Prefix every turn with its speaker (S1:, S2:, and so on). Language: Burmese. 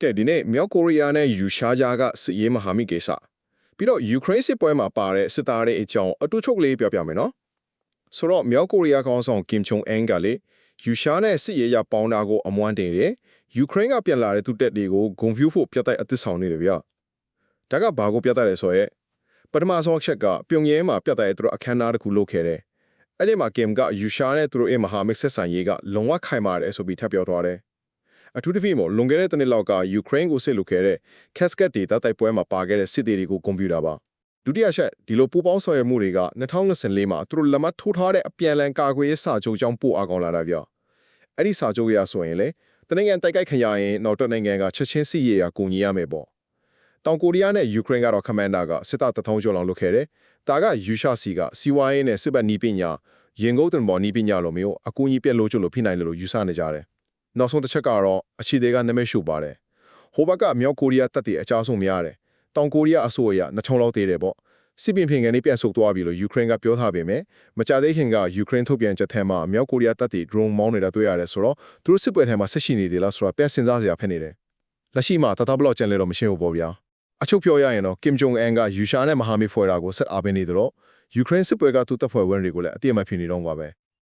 S1: ကဲဒီနေ့မြောက်ကိုရီးယားနဲ့ယူရှားကြားကစစ်ရေးမဟာမိတ်ကိစ္စပြီးတော့ယူကရိန်းစစ်ပွဲမှာပါတဲ့စစ်သားတွေအကြောင်းအတူချုပ်လေးပြောပြမယ်နော်ဆိုတော့မြောက်ကိုရီးယားခေါင်းဆောင်ကင်ဂျုံအန်ကလေယူရှားနဲ့စစ်ရေးရပေါင်းတာကိုအမွမ်းတင်တယ်ယူကရိန်းကပြန်လာတဲ့သူတက်တွေကိုဂုံဖြူဖို့ပြတ်တိုက်အသစ်ဆောင်နေတယ်ဗျဒါကဘာကိုပြတ်တိုက်လဲဆိုရဲပထမဆုံးအချက်ကပြုံရဲမှာပြတ်တိုက်သူတို့အခမ်းအနားတစ်ခုလုပ်ခဲ့တယ်အဲ့ဒီမှာကင်ကယူရှားနဲ့သူတို့ရဲ့မဟာမိတ်ဆက်ဆံရေးကလုံဝခိုင်မာတယ်ဆိုပြီးထပ်ပြောထားတယ်အထူးသဖြင့်လွန်ခဲ့တဲ့တနှစ်လောက်ကယူကရိန်းကိုစစ်လုပ်ခဲ့တဲ့ Cascade ဒေသတိုက်ပွဲမှာပါခဲ့တဲ့စစ်သည်တွေကိုကွန်ပျူတာပါဒုတိယချက်ဒီလိုပူပေါင်းဆောင်ရွက်မှုတွေက2024မှာသူတို့လက်မှတ်ထိုးထားတဲ့အပြန်လည်ကာကွယ်ရေးစာချုပ်ကြောင့်ပိုအားကောင်းလာတာဗျအဲ့ဒီစာချုပ်ရဆိုရင်လေတနိုင်ငံတိုက်ခိုက်ခံရရင်နောက်တစ်နိုင်ငံကချက်ချင်းစစ်ရေးအကူအညီရမယ်ပေါ့တောင်ကိုရီးယားနဲ့ယူကရိန်းကတော့ခမန်ဒါကစစ်တပ်တထောင်ကျော်လောက်လုပ်ခဲ့တယ်ဒါကယူရှာစီကစီဝိုင်းနဲ့စစ်ဘက်နီးပညာရင်ကုန်တန်ပေါ်နီးပညာလိုမျိုးအကူအညီပြက်လို့ကျလို့ဖိနိုင်လို့ယူဆနေကြတယ်နောက်ဆုံးတစ်ချက်ကတော့အခြေသေးကနမိတ်ရှုပါတယ်ဟိုဘက်ကမြောက်ကိုရီးယားတပ်တွေအကြဆုံးများတယ်တောင်ကိုရီးယားအစိုးရ2000လောက်သေးတယ်ပေါ့စစ်ပင်ဖင်ကနေပြန်ဆုတ်သွားပြီလို့ယူကရိန်းကပြောထားပေမဲ့မကြသေးခင်ကယူကရိန်းထုတ်ပြန်ချက်ထဲမှာမြောက်ကိုရီးယားတပ်တွေ drone မောင်းနေတာတွေ့ရတယ်ဆိုတော့သူတို့စစ်ပွဲထဲမှာဆက်ရှိနေသေးလားဆိုတာပြန်စဉ်းစားစရာဖြစ်နေတယ်လက်ရှိမှာတတဘလောက်ကျန်လဲတော့မရှင်းဘူးပေါ့ဗျာအချုပ်ပြောရရင်တော့ကင်ဂျုံအန်ကယူရှာနဲ့မဟာမိတ်ဖွဲ့တာကိုဆက်အားပေးနေတယ်လို့ယူကရိန်းစစ်ပွဲကသူတပ်ဖွဲ့ဝင်တွေကိုလည်းအတိအမှတ်ဖြစ်နေတော့ပါပဲ